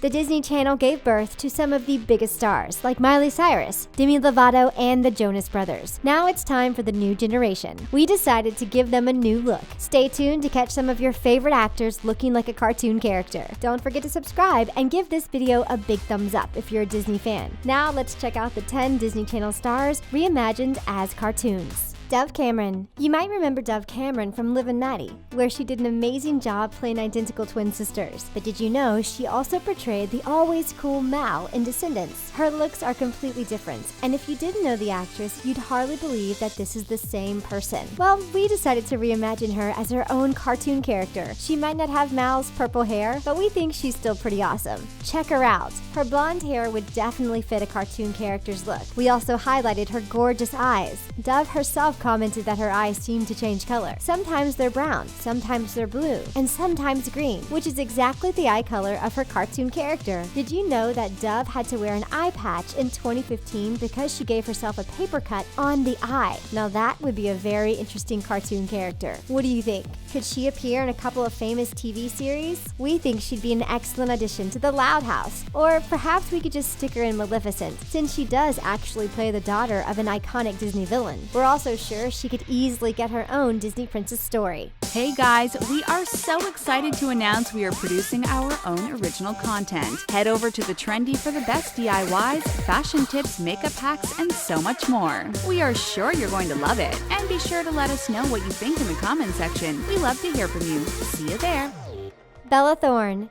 The Disney Channel gave birth to some of the biggest stars, like Miley Cyrus, Demi Lovato, and the Jonas Brothers. Now it's time for the new generation. We decided to give them a new look. Stay tuned to catch some of your favorite actors looking like a cartoon character. Don't forget to subscribe and give this video a big thumbs up if you're a Disney fan. Now let's check out the 10 Disney Channel stars reimagined as cartoons. Dove Cameron. You might remember Dove Cameron from Liv and Maddie, where she did an amazing job playing identical twin sisters. But did you know she also portrayed the always cool Mal in Descendants? Her looks are completely different, and if you didn't know the actress, you'd hardly believe that this is the same person. Well, we decided to reimagine her as her own cartoon character. She might not have Mal's purple hair, but we think she's still pretty awesome. Check her out. Her blonde hair would definitely fit a cartoon character's look. We also highlighted her gorgeous eyes. Dove herself commented that her eyes seem to change color. Sometimes they're brown, sometimes they're blue, and sometimes green, which is exactly the eye color of her cartoon character. Did you know that Dove had to wear an eye patch in 2015 because she gave herself a paper cut on the eye? Now that would be a very interesting cartoon character. What do you think? Could she appear in a couple of famous TV series? We think she'd be an excellent addition to the Loud House, or perhaps we could just stick her in Maleficent, since she does actually play the daughter of an iconic Disney villain. We're also sure she could easily get her own Disney princess story. Hey guys, we are so excited to announce we are producing our own original content. Head over to The Trendy for the best DIYs, fashion tips, makeup hacks, and so much more. We are sure you're going to love it, and be sure to let us know what you think in the comment section. We love to hear from you. See you there. Bella Thorne.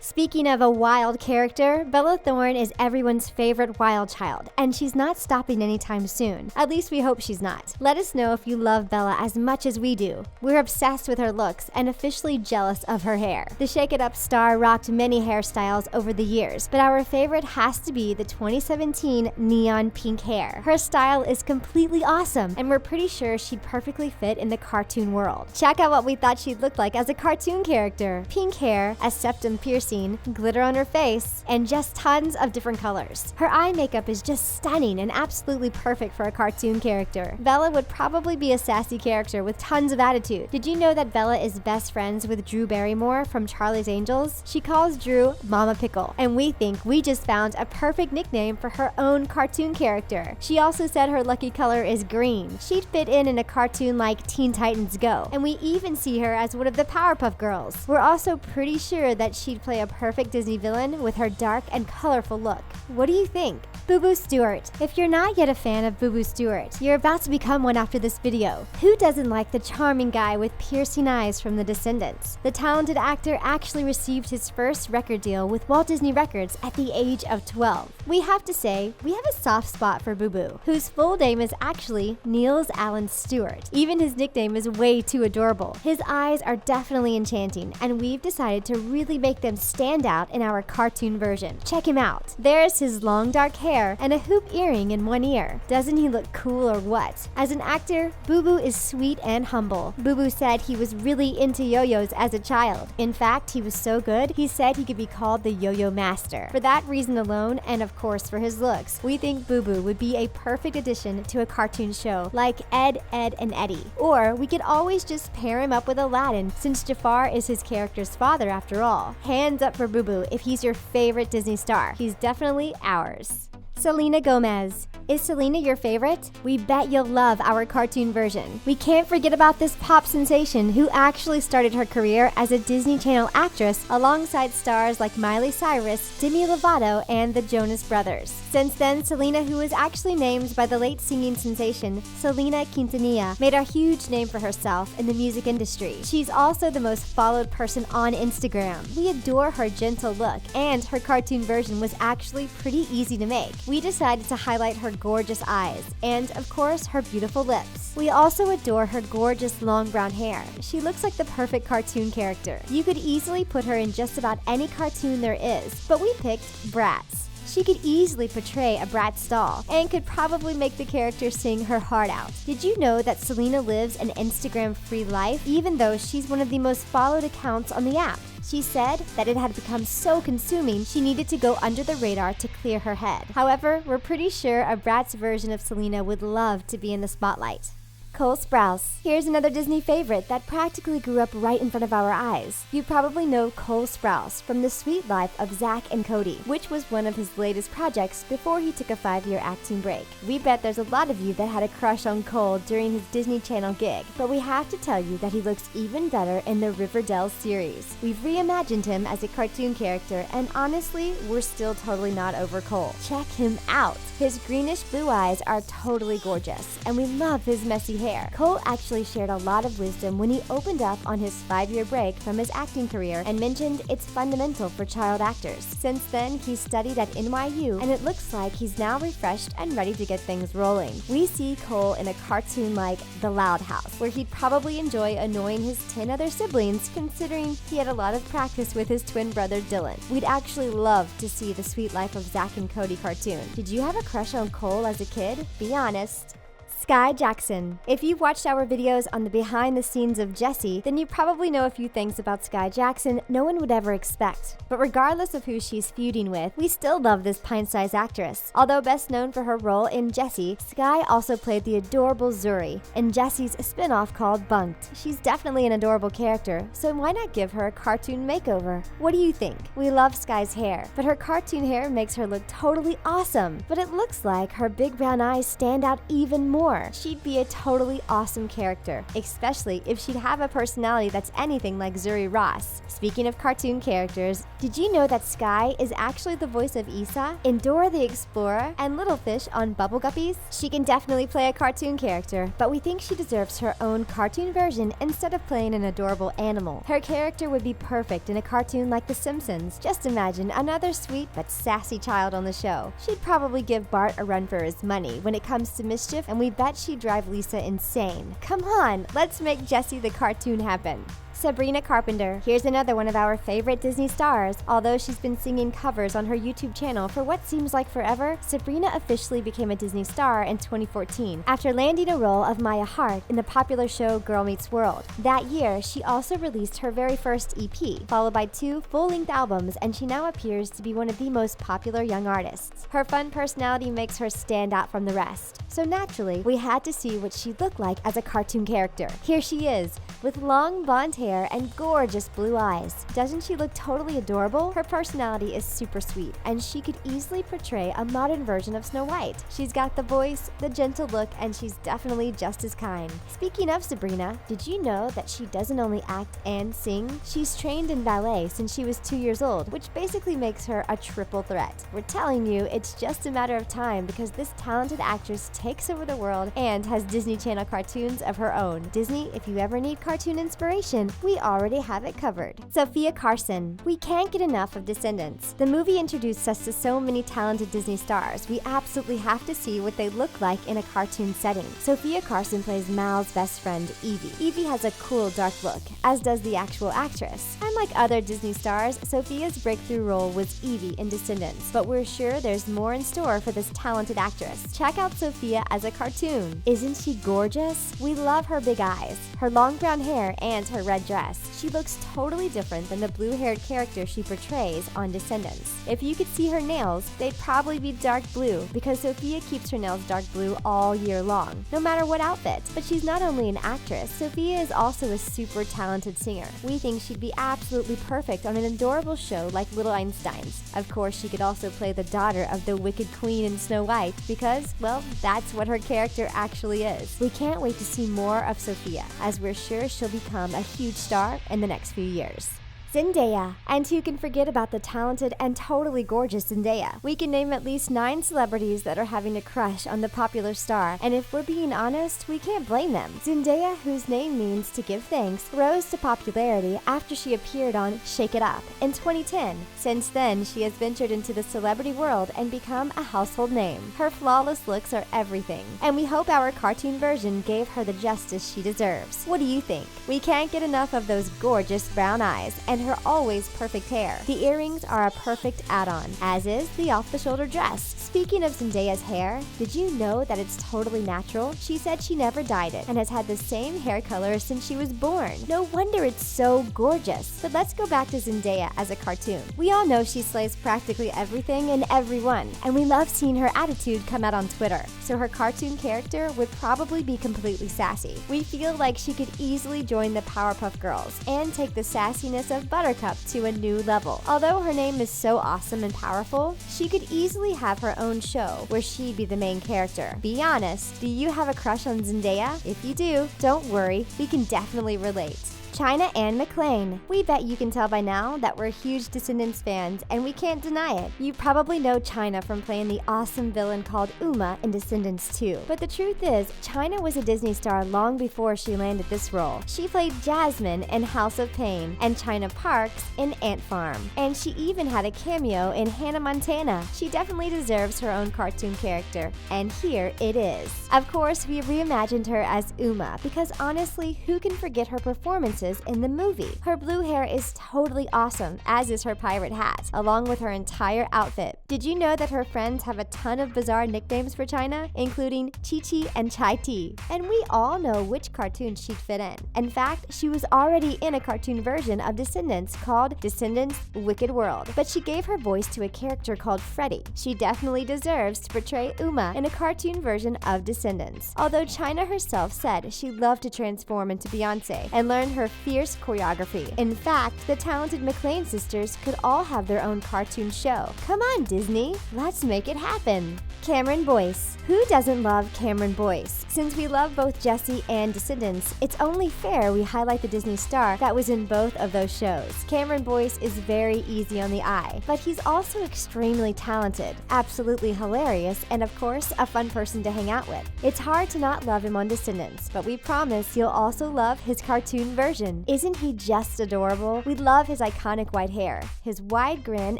Speaking of a wild character, Bella Thorne is everyone's favorite wild child, and she's not stopping anytime soon. At least we hope she's not. Let us know if you love Bella as much as we do. We're obsessed with her looks and officially jealous of her hair. The Shake It Up star rocked many hairstyles over the years, but our favorite has to be the 2017 neon pink hair. Her style is completely awesome, and we're pretty sure she'd perfectly fit in the cartoon world. Check out what we thought she'd look like as a cartoon character. Pink hair, a septum piercing, glitter on her face, and just tons of different colors. Her eye makeup is just stunning and absolutely perfect for a cartoon character. Bella would probably be a sassy character with tons of attitude. Did you know that Bella is best friends with Drew Barrymore from Charlie's Angels? She calls Drew Mama Pickle, and we think we just found a perfect nickname for her own cartoon character. She also said her lucky color is green. She'd fit in a cartoon like Teen Titans Go, and we even see her as one of the Powerpuff Girls. We're also pretty sure that she'd play a perfect Disney villain with her dark and colorful look. What do you think? Boo Boo Stewart. If you're not yet a fan of Boo Boo Stewart, you're about to become one after this video. Who doesn't like the charming guy with piercing eyes from The Descendants? The talented actor actually received his first record deal with Walt Disney Records at the age of 12. We have to say, we have a soft spot for Boo Boo, whose full name is actually Niels Allen Stewart. Even his nickname is way too adorable. His eyes are definitely enchanting, and we've decided to really make them stand out in our cartoon version. Check him out. There's his long dark hair and a hoop earring in one ear. Doesn't he look cool or what? As an actor, Boo Boo is sweet and humble. Boo Boo said he was really into yo-yos as a child. In fact, he was so good, he said he could be called the yo-yo master. For that reason alone, and of course for his looks, we think Boo Boo would be a perfect addition to a cartoon show like Ed, Edd and Eddy. Or we could always just pair him up with Aladdin, since Jafar is his character's father after all. Hands up for Boo Boo if he's your favorite Disney star. He's definitely ours. Selena Gomez. Is Selena your favorite? We bet you'll love our cartoon version. We can't forget about this pop sensation who actually started her career as a Disney Channel actress alongside stars like Miley Cyrus, Demi Lovato, and the Jonas Brothers. Since then, Selena, who was actually named by the late singing sensation Selena Quintanilla, made a huge name for herself in the music industry. She's also the most followed person on Instagram. We adore her gentle look, and her cartoon version was actually pretty easy to make. We decided to highlight her gorgeous eyes and, of course, her beautiful lips. We also adore her gorgeous long brown hair. She looks like the perfect cartoon character. You could easily put her in just about any cartoon there is, but we picked Bratz. She could easily portray a Bratz doll and could probably make the character sing her heart out. Did you know that Selena lives an Instagram-free life even though she's one of the most followed accounts on the app? She said that it had become so consuming she needed to go under the radar to clear her head. However, we're pretty sure a Bratz version of Selena would love to be in the spotlight. Cole Sprouse. Here's another Disney favorite that practically grew up right in front of our eyes. You probably know Cole Sprouse from The Suite Life of Zack and Cody, which was one of his latest projects before he took a 5-year acting break. We bet there's a lot of you that had a crush on Cole during his Disney Channel gig, but we have to tell you that he looks even better in the Riverdale series. We've reimagined him as a cartoon character, and honestly, we're still totally not over Cole. Check him out! His greenish blue eyes are totally gorgeous, and we love his messy hair. Cole actually shared a lot of wisdom when he opened up on his 5-year break from his acting career and mentioned it's fundamental for child actors. Since then, he's studied at NYU, and it looks like he's now refreshed and ready to get things rolling. We see Cole in a cartoon like The Loud House, where he'd probably enjoy annoying his 10 other siblings, considering he had a lot of practice with his twin brother Dylan. We'd actually love to see The Suite Life of Zack and Cody cartoon. Did you have a crush on Cole as a kid? Be honest. Sky Jackson. If you've watched our videos on the behind the scenes of Jessie, then you probably know a few things about Sky Jackson no one would ever expect. But regardless of who she's feuding with, we still love this pint-sized actress. Although best known for her role in Jessie, Sky also played the adorable Zuri in Jessie's spin-off called Bunked. She's definitely an adorable character, so why not give her a cartoon makeover? What do you think? We love Sky's hair, but her cartoon hair makes her look totally awesome. But it looks like her big brown eyes stand out even more. She'd be a totally awesome character, especially if she'd have a personality that's anything like Zuri Ross. Speaking of cartoon characters, did you know that Sky is actually the voice of Issa in Dora the Explorer and Little Fish on Bubble Guppies? She can definitely play a cartoon character, but we think she deserves her own cartoon version instead of playing an adorable animal. Her character would be perfect in a cartoon like The Simpsons. Just imagine another sweet but sassy child on the show. She'd probably give Bart a run for his money when it comes to mischief, and we bet she'd drive Lisa insane. Come on, let's make Jessie the cartoon happen. Sabrina Carpenter. Here's another one of our favorite Disney stars. Although she's been singing covers on her YouTube channel for what seems like forever, Sabrina officially became a Disney star in 2014 after landing a role of Maya Hart in the popular show Girl Meets World. That year, she also released her very first EP, followed by 2 full-length albums, and she now appears to be one of the most popular young artists. Her fun personality makes her stand out from the rest, so naturally, we had to see what she'd look like as a cartoon character. Here she is, with long blonde hair and gorgeous blue eyes. Doesn't she look totally adorable? Her personality is super sweet, and she could easily portray a modern version of Snow White. She's got the voice, the gentle look, and she's definitely just as kind. Speaking of Sabrina, did you know that she doesn't only act and sing? She's trained in ballet since she was 2 years old, which basically makes her a triple threat. We're telling you, it's just a matter of time because this talented actress takes over the world and has Disney Channel cartoons of her own. Disney, if you ever need cartoon inspiration, we already have it covered. Sophia Carson. We can't get enough of Descendants. The movie introduced us to so many talented Disney stars. We absolutely have to see what they look like in a cartoon setting. Sophia Carson plays Mal's best friend, Evie. Evie has a cool, dark look, as does the actual actress. Unlike other Disney stars, Sophia's breakthrough role was Evie in Descendants, but we're sure there's more in store for this talented actress. Check out Sophia as a cartoon. Isn't she gorgeous? We love her big eyes, her long brown hair, and her red dress. She looks totally different than the blue-haired character she portrays on Descendants. If you could see her nails, they'd probably be dark blue because Sophia keeps her nails dark blue all year long, no matter what outfit. But she's not only an actress, Sophia is also a super talented singer. We think she'd be absolutely perfect on an adorable show like Little Einsteins. Of course, she could also play the daughter of the Wicked Queen in Snow White because, well, that's what her character actually is. We can't wait to see more of Sophia, as we're sure she'll become a huge star in the next few years. Zendaya. And who can forget about the talented and totally gorgeous Zendaya? We can name at least 9 celebrities that are having a crush on the popular star, and if we're being honest, we can't blame them. Zendaya, whose name means to give thanks, rose to popularity after she appeared on Shake It Up in 2010. Since then, she has ventured into the celebrity world and become a household name. Her flawless looks are everything, and we hope our cartoon version gave her the justice she deserves. What do you think? We can't get enough of those gorgeous brown eyes, and her always perfect hair. The earrings are a perfect add-on, as is the off-the-shoulder dress. Speaking of Zendaya's hair, did you know that it's totally natural? She said she never dyed it and has had the same hair color since she was born. No wonder it's so gorgeous. But let's go back to Zendaya as a cartoon. We all know she slays practically everything and everyone, and we love seeing her attitude come out on Twitter. So her cartoon character would probably be completely sassy. We feel like she could easily join the Powerpuff Girls and take the sassiness of Buttercup to a new level. Although her name is so awesome and powerful, she could easily have her own show where she'd be the main character. Be honest, do you have a crush on Zendaya? If you do, don't worry, we can definitely relate. China Anne McClain. We bet you can tell by now that we're huge Descendants fans, and we can't deny it. You probably know China from playing the awesome villain called Uma in Descendants 2. But the truth is, China was a Disney star long before she landed this role. She played Jasmine in House of Pain and China Parks in Ant Farm. And she even had a cameo in Hannah Montana. She definitely deserves her own cartoon character. And here it is. Of course, we reimagined her as Uma because honestly, who can forget her performances in the movie? Her blue hair is totally awesome, as is her pirate hat, along with her entire outfit. Did you know that her friends have a ton of bizarre nicknames for China, including Chi-Chi and Chai-Ti? And we all know which cartoon she'd fit in. In fact, she was already in a cartoon version of Descendants called Descendants Wicked World, but she gave her voice to a character called Freddy. She definitely deserves to portray Uma in a cartoon version of Descendants. Although China herself said she loved to transform into Beyonce and learn her fierce choreography. In fact, the talented McClain sisters could all have their own cartoon show. Come on, Disney, let's make it happen. Cameron Boyce. Who doesn't love Cameron Boyce? Since we love both Jessie and Descendants, it's only fair we highlight the Disney star that was in both of those shows. Cameron Boyce is very easy on the eye, but he's also extremely talented, absolutely hilarious, and of course, a fun person to hang out with. It's hard to not love him on Descendants, but we promise you'll also love his cartoon version. Isn't he just adorable? We love his iconic white hair, his wide grin,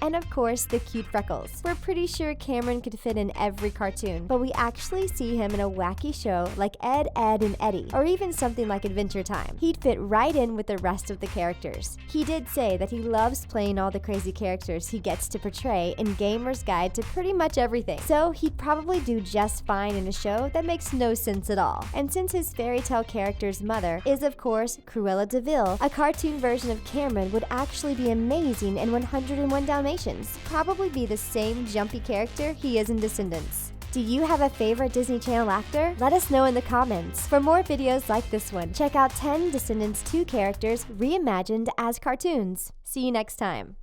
and of course, the cute freckles. We're pretty sure Cameron could fit in every cartoon, but we actually see him in a wacky show like Ed, Edd and Eddy, or even something like Adventure Time. He'd fit right in with the rest of the characters. He did say that he loves playing all the crazy characters he gets to portray in Gamer's Guide to pretty much everything, so he'd probably do just fine in a show that makes no sense at all. And since his fairy tale character's mother is of course Cruella de Vil, a cartoon version of Cameron would actually be amazing in 101 Dalmatians, probably be the same jumpy character he is in Descendants. Do you have a favorite Disney Channel actor? Let us know in the comments. For more videos like this one, check out 10 Descendants 2 characters reimagined as cartoons. See you next time.